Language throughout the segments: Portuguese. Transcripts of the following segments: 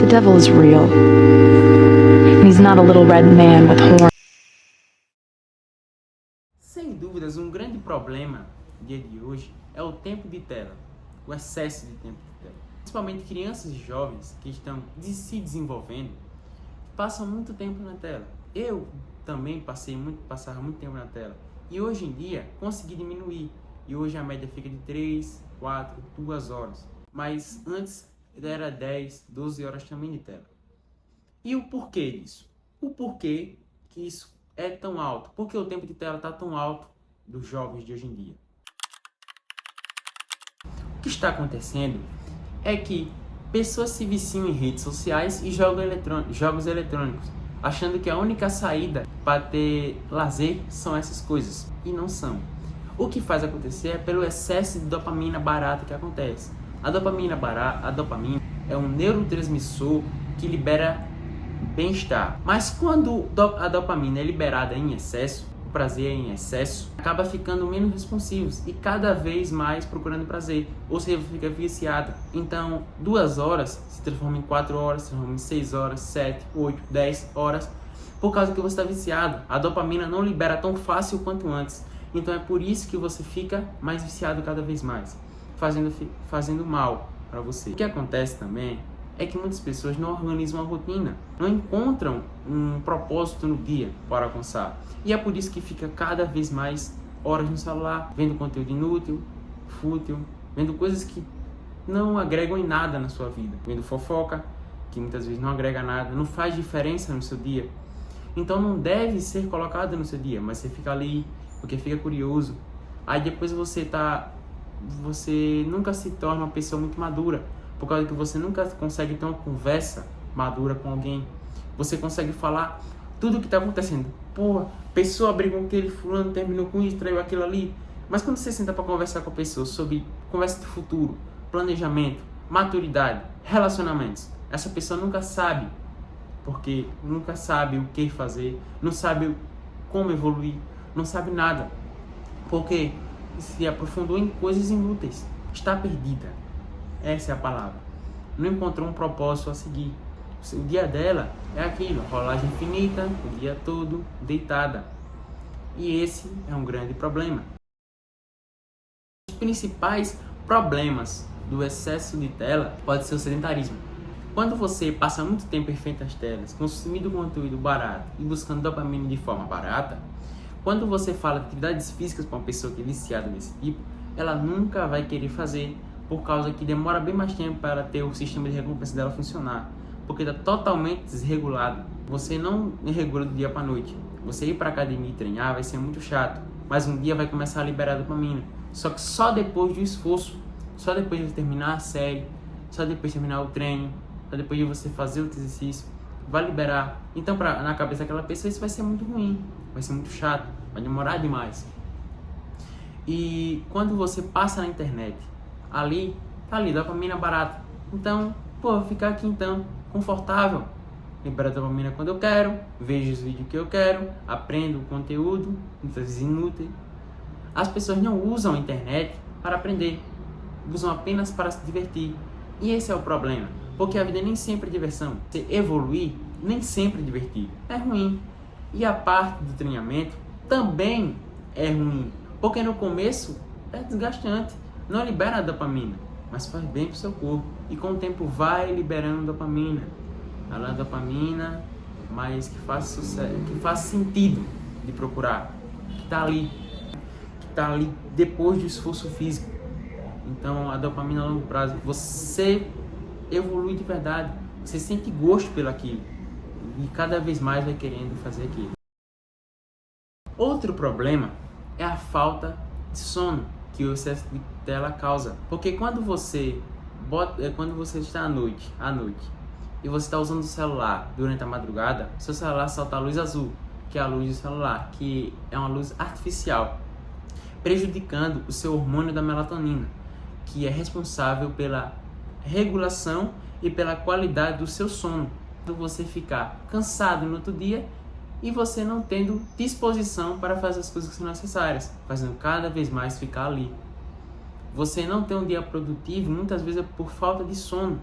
The devil is real. And he's not a little red man with horns. Sem dúvidas, um grande problema no dia de hoje é o tempo de tela, o excesso de tempo de tela. Principalmente crianças e jovens que estão se desenvolvendo, passam muito tempo na tela. Eu também passava muito tempo na tela. E hoje em dia, consegui diminuir. E hoje a média fica de 3, 4, 2 horas. Mas antes era 10, 12 horas também de tela. E o porquê disso? O porquê que isso é tão alto? Por que o tempo de tela está tão alto dos jovens de hoje em dia? O que está acontecendo é que pessoas se viciam em redes sociais e jogos eletrônicos, achando que a única saída para ter lazer são essas coisas, e não são. O que faz acontecer é pelo excesso de dopamina barata que acontece. A dopamina é um neurotransmissor que libera bem-estar. Mas quando a dopamina é liberada em excesso, o prazer é em excesso, acaba ficando menos responsivos e cada vez mais procurando prazer, ou seja, fica viciado. Então, 2 horas se transforma em 4 horas, se transforma em 6 horas, 7, 8, 10 horas, por causa que você está viciado. A dopamina não libera tão fácil quanto antes. Então é por isso que você fica mais viciado cada vez mais, fazendo mal para você. O que acontece também é que muitas pessoas não organizam a rotina, não encontram um propósito no dia para alcançar. E é por isso que fica cada vez mais horas no celular, vendo conteúdo inútil, fútil, vendo coisas que não agregam em nada na sua vida, vendo fofoca, que muitas vezes não agrega nada, não faz diferença no seu dia. Então não deve ser colocado no seu dia, mas você fica ali porque fica curioso. Aí depois você nunca se torna uma pessoa muito madura, por causa que você nunca consegue ter uma conversa madura com alguém. Você consegue falar tudo o que está acontecendo. Porra, pessoa brigou com aquele fulano, terminou com isso, traiu aquilo ali. Mas quando você senta para conversar com a pessoa sobre conversa de futuro, planejamento, maturidade, relacionamentos, essa pessoa nunca sabe, porque nunca sabe o que fazer, não sabe como evoluir, não sabe nada, porque se aprofundou em coisas inúteis, está perdida, essa é a palavra, não encontrou um propósito a seguir. O dia dela é aquilo, rolagem infinita, o dia todo deitada, e esse é um grande problema. Os principais problemas do excesso de tela pode ser o sedentarismo. Quando você passa muito tempo em frente às telas, consumindo conteúdo barato e buscando dopamina de forma barata, quando você fala de atividades físicas para uma pessoa que é viciada desse tipo, ela nunca vai querer fazer, por causa que demora bem mais tempo para ter o sistema de recompensa dela funcionar, porque está totalmente desregulado. Você não regula do dia para a noite. Você ir para a academia e treinar vai ser muito chato, mas um dia vai começar a liberar dopamina. Só que só depois do esforço, só depois de você terminar a série, só depois de terminar o treino, só depois de você fazer o exercício, vai liberar. Então, na cabeça daquela pessoa, isso vai ser muito ruim, vai ser muito chato, vai demorar demais. E quando você passa na internet, tá ali, dopamina barata. Então, vou ficar aqui então, confortável, liberar dopamina quando eu quero, vejo os vídeos que eu quero, aprendo o conteúdo, muitas vezes inútil. As pessoas não usam a internet para aprender, usam apenas para se divertir. E esse é o problema. Porque a vida nem sempre é diversão. Você evoluir nem sempre é divertido. É ruim. E a parte do treinamento também é ruim. Porque no começo é desgastante. Não libera a dopamina, mas faz bem pro seu corpo. E com o tempo vai liberando dopamina. A dopamina, mas que faz sentido de procurar. Que tá ali depois do esforço físico. Então a dopamina a longo prazo, você evolui de verdade, você sente gosto pelaquilo e cada vez mais vai querendo fazer aquilo. Outro problema é a falta de sono que o excesso de tela causa, porque quando você está à noite e você está usando o celular durante a madrugada, seu celular solta a luz azul, que é a luz do celular, que é uma luz artificial, prejudicando o seu hormônio da melatonina, que é responsável pela regulação e pela qualidade do seu sono. Então você ficar cansado no outro dia e você não tendo disposição para fazer as coisas que são necessárias, fazendo cada vez mais ficar ali. Você não tem um dia produtivo, muitas vezes é por falta de sono.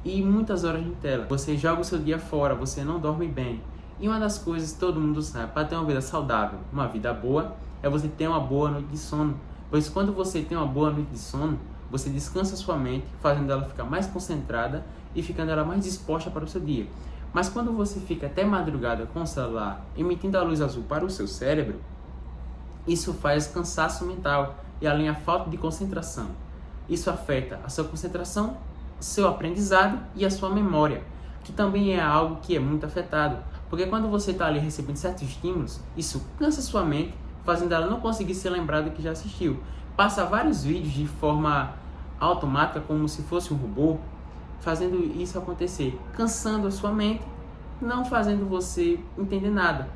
e muitas horas de tela. Você joga o seu dia fora, você não dorme bem. E uma das coisas que todo mundo sabe, para ter uma vida saudável, uma vida boa, é você ter uma boa noite de sono. Pois quando você tem uma boa noite de sono, você descansa sua mente, fazendo ela ficar mais concentrada e ficando ela mais disposta para o seu dia. Mas quando você fica até madrugada com o celular emitindo a luz azul para o seu cérebro, isso faz cansaço mental e além a falta de concentração. Isso afeta a sua concentração, seu aprendizado e a sua memória, que também é algo que é muito afetado. Porque quando você está ali recebendo certos estímulos, isso cansa sua mente, fazendo ela não conseguir se lembrar do que já assistiu. Passa vários vídeos de forma automática, como se fosse um robô, fazendo isso acontecer, cansando a sua mente, não fazendo você entender nada.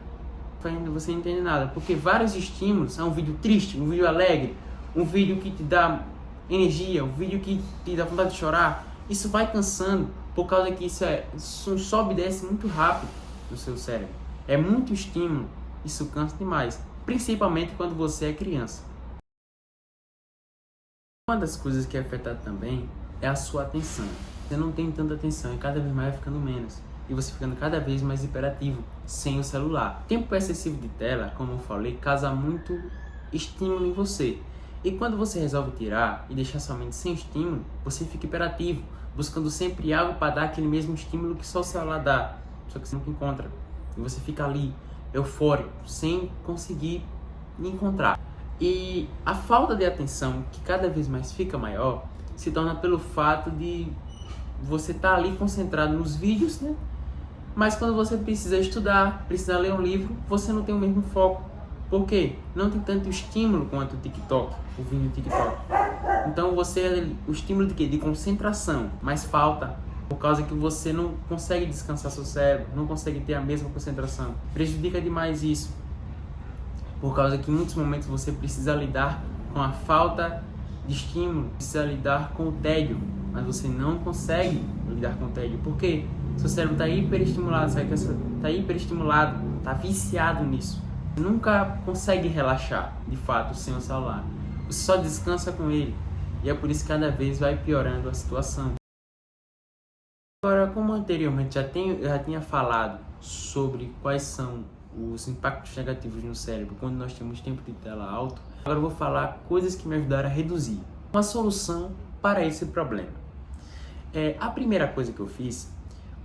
Porque vários estímulos, é um vídeo triste, um vídeo alegre, um vídeo que te dá energia, um vídeo que te dá vontade de chorar, isso vai cansando, por causa que isso sobe e desce muito rápido no seu cérebro. É muito estímulo, isso cansa demais, principalmente quando você é criança. Uma das coisas que é afetada também é a sua atenção. Você não tem tanta atenção e cada vez mais vai ficando menos. E você ficando cada vez mais hiperativo, sem o celular. Tempo excessivo de tela, como eu falei, causa muito estímulo em você. E quando você resolve tirar e deixar sua mente sem estímulo, você fica hiperativo, buscando sempre algo para dar aquele mesmo estímulo que só o celular dá. Só que você nunca encontra. E você fica ali, eufórico, sem conseguir encontrar. E a falta de atenção, que cada vez mais fica maior, se torna pelo fato de você estar ali concentrado nos vídeos, né? Mas quando você precisa estudar, precisa ler um livro, você não tem o mesmo foco. Por quê? Não tem tanto estímulo quanto o TikTok, o vídeo TikTok. Então o estímulo de quê? De concentração, mas falta. Por causa que você não consegue descansar seu cérebro, não consegue ter a mesma concentração. Prejudica demais isso. Por causa que em muitos momentos você precisa lidar com a falta de estímulo, precisa lidar com o tédio, mas você não consegue lidar com o tédio. Por quê? Seu cérebro está hiperestimulado, está hiperestimulado, está viciado nisso. Você nunca consegue relaxar, de fato, sem o celular. Você só descansa com ele. E é por isso que cada vez vai piorando a situação. Agora, como anteriormente eu já tinha falado sobre quais são os impactos negativos no cérebro quando nós temos tempo de tela alto, agora eu vou falar coisas que me ajudaram a reduzir. Uma solução para esse problema. A primeira coisa que eu fiz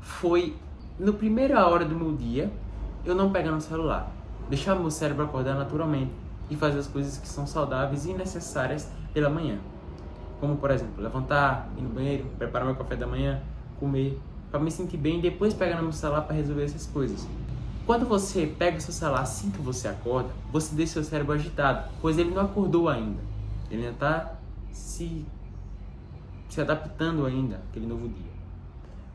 foi, na primeira hora do meu dia, eu não pegar no celular. Deixar meu cérebro acordar naturalmente e fazer as coisas que são saudáveis e necessárias pela manhã. Como, por exemplo, levantar, ir no banheiro, preparar meu café da manhã, comer, para me sentir bem e depois pegar no meu celular para resolver essas coisas. Quando você pega o seu celular assim que você acorda, você deixa seu cérebro agitado, pois ele não acordou ainda. Ele ainda está se adaptando ainda àquele novo dia.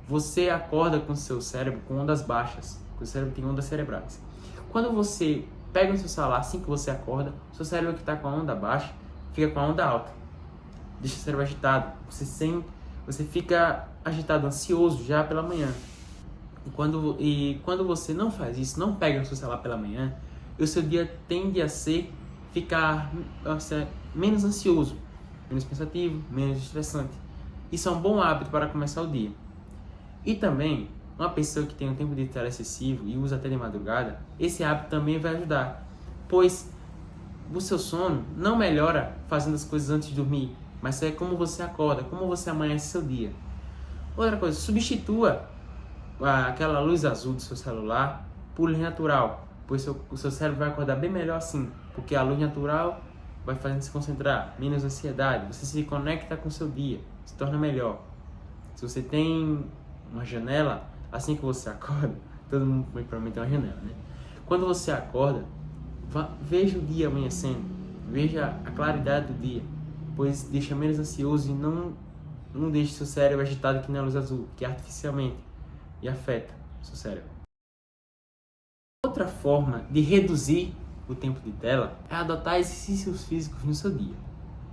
Você acorda com o seu cérebro com ondas baixas, porque o cérebro tem ondas cerebrais. Quando você pega o seu celular assim que você acorda, o seu cérebro que está com a onda baixa fica com a onda alta. Deixa o cérebro agitado. Você fica agitado, ansioso já pela manhã. E quando você não faz isso, não pega o seu celular pela manhã, o seu dia tende a ficar menos ansioso, menos pensativo, menos estressante. Isso é um bom hábito para começar o dia. E também, uma pessoa que tem um tempo de tela excessivo e usa até de madrugada, esse hábito também vai ajudar, pois o seu sono não melhora fazendo as coisas antes de dormir, mas é como você acorda, como você amanhece seu dia. Outra coisa, substitua aquela luz azul do seu celular por luz natural, pois o seu cérebro vai acordar bem melhor assim, porque a luz natural vai fazendo se concentrar, menos ansiedade, você se conecta com o seu dia, se torna melhor. Se você tem uma janela, assim que você acorda, todo mundo provavelmente tem uma janela, né? Quando você acorda, veja o dia amanhecendo, veja a claridade do dia, pois deixa menos ansioso e não deixe seu cérebro agitado aqui na luz azul, que é artificialmente, e afeta o seu cérebro. Outra forma de reduzir o tempo de tela é adotar exercícios físicos no seu dia.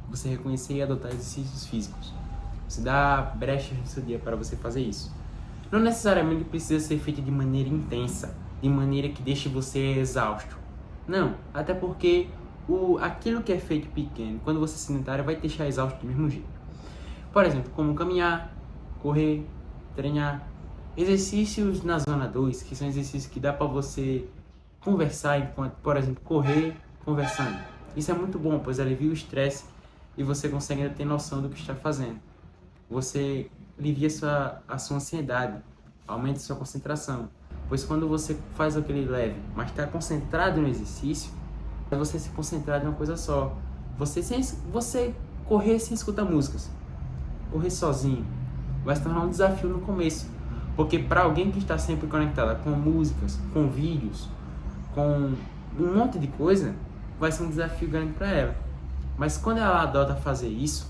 Você reconhecer e adotar exercícios físicos. Você dá brechas no seu dia para você fazer isso. Não necessariamente precisa ser feito de maneira intensa, de maneira que deixe você exausto. Não, até porque aquilo que é feito pequeno, quando você é sedentário, vai te deixar exausto do mesmo jeito. Por exemplo, como caminhar, correr, treinar exercícios na zona 2, que são exercícios que dá para você conversar enquanto, por exemplo, correr conversando. Isso é muito bom, pois alivia o estresse e você consegue ter noção do que está fazendo. Você alivia a sua ansiedade, aumenta a sua concentração. Pois quando você faz aquele leve, mas está concentrado no exercício, é você se concentrar em uma coisa só. Você correr sem escutar músicas, correr sozinho, vai se tornar um desafio no começo. Porque para alguém que está sempre conectada com músicas, com vídeos, com um monte de coisa, vai ser um desafio grande para ela. Mas quando ela adota fazer isso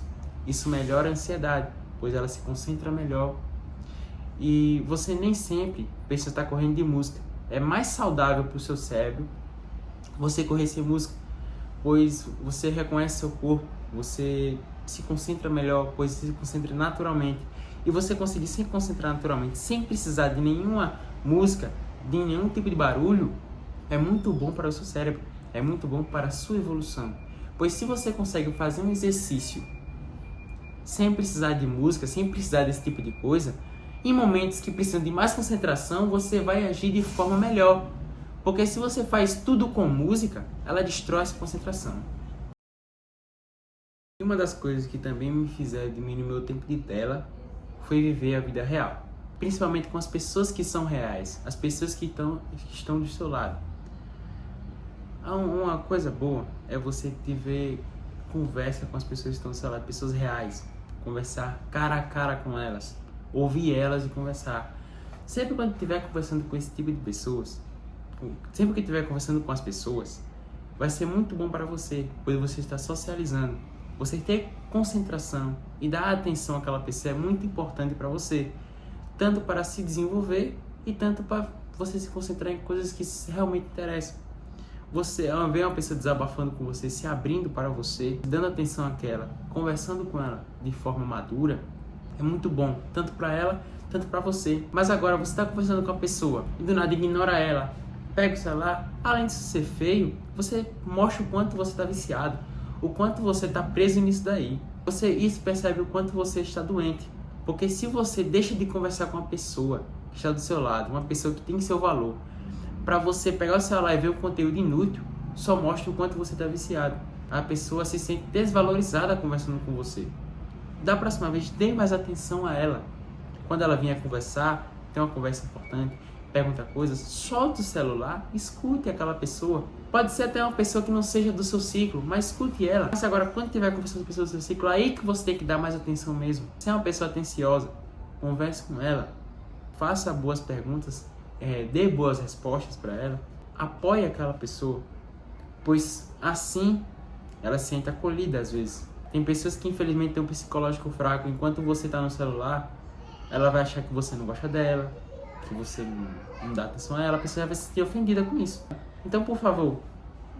melhora a ansiedade, pois ela se concentra melhor. E você nem sempre precisa estar correndo de música. É mais saudável para o seu cérebro você correr sem música, pois você reconhece seu corpo, você se concentra melhor, pois você se concentra naturalmente. E você conseguir se concentrar naturalmente, sem precisar de nenhuma música, de nenhum tipo de barulho, é muito bom para o seu cérebro, é muito bom para a sua evolução. Pois se você consegue fazer um exercício sem precisar de música, sem precisar desse tipo de coisa, em momentos que precisam de mais concentração, você vai agir de forma melhor. Porque se você faz tudo com música, ela destrói essa concentração. E uma das coisas que também me fizeram diminuir meu tempo de tela foi viver a vida real. Principalmente com as pessoas que são reais, as pessoas que estão do seu lado. Uma coisa boa é você ter conversa com as pessoas que estão do seu lado, pessoas reais. Conversar cara a cara com elas, ouvir elas e conversar. Sempre quando estiver conversando com esse tipo de pessoas, sempre que estiver conversando com as pessoas, vai ser muito bom para você, pois você está socializando. Você ter concentração e dar atenção àquela pessoa é muito importante para você, tanto para se desenvolver e tanto para você se concentrar em coisas que realmente interessam. Você, ao ver uma pessoa desabafando com você, se abrindo para você, dando atenção àquela, conversando com ela de forma madura, é muito bom, tanto para ela, tanto para você. Mas agora você está conversando com a pessoa e do nada ignora ela, pega o celular, além de ser feio, você mostra o quanto você está viciado, o quanto você está preso nisso daí. Isso percebe o quanto você está doente. Porque se você deixa de conversar com uma pessoa que está do seu lado, uma pessoa que tem seu valor, para você pegar o celular e ver um conteúdo inútil, só mostra o quanto você está viciado. A pessoa se sente desvalorizada conversando com você. Da próxima vez, dê mais atenção a ela. Quando ela vier conversar, tem uma conversa importante, pergunta coisas, solta o celular, escute aquela pessoa. Pode ser até uma pessoa que não seja do seu ciclo, mas escute ela. Mas agora, quando estiver conversando com pessoas do seu ciclo, aí que você tem que dar mais atenção mesmo. Se é uma pessoa atenciosa, converse com ela, faça boas perguntas, dê boas respostas para ela, apoie aquela pessoa, pois assim ela se sente acolhida às vezes. Tem pessoas que infelizmente têm um psicológico fraco, enquanto você está no celular, ela vai achar que você não gosta dela, que você não dá atenção a ela, a pessoa já vai se sentir ofendida com isso. Então, por favor,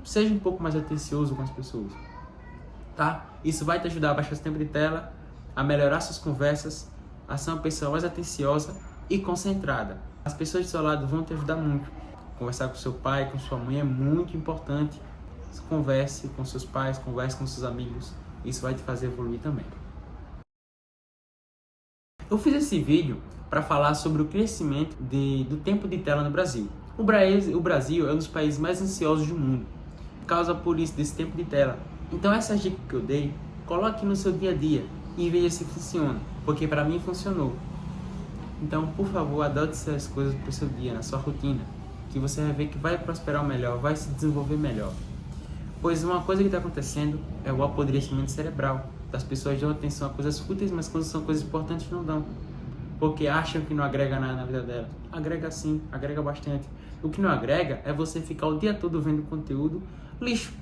seja um pouco mais atencioso com as pessoas, tá? Isso vai te ajudar a baixar seu tempo de tela, a melhorar suas conversas, a ser uma pessoa mais atenciosa e concentrada. As pessoas do seu lado vão te ajudar muito. Conversar com seu pai, com sua mãe é muito importante. Converse com seus pais, converse com seus amigos. Isso vai te fazer evoluir também. Eu fiz esse vídeo para falar sobre o crescimento do tempo de tela no Brasil. O Brasil é um dos países mais ansiosos do mundo, por causa por isso desse tempo de tela. Então essas dicas que eu dei, coloque no seu dia a dia e veja se funciona, porque para mim funcionou. Então, por favor, adote essas coisas para o seu dia, na sua rotina, que você vai ver que vai prosperar melhor, vai se desenvolver melhor. Pois uma coisa que está acontecendo é o apodrecimento cerebral. As pessoas dão atenção a coisas fúteis, mas quando são coisas importantes não dão. Porque acham que não agrega nada na vida dela. Agrega sim, agrega bastante. O que não agrega é você ficar o dia todo vendo conteúdo lixo,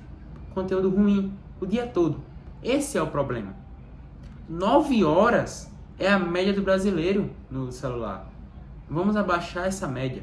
conteúdo ruim, o dia todo. Esse é o problema. 9 horas é a média do brasileiro no celular. Vamos abaixar essa média.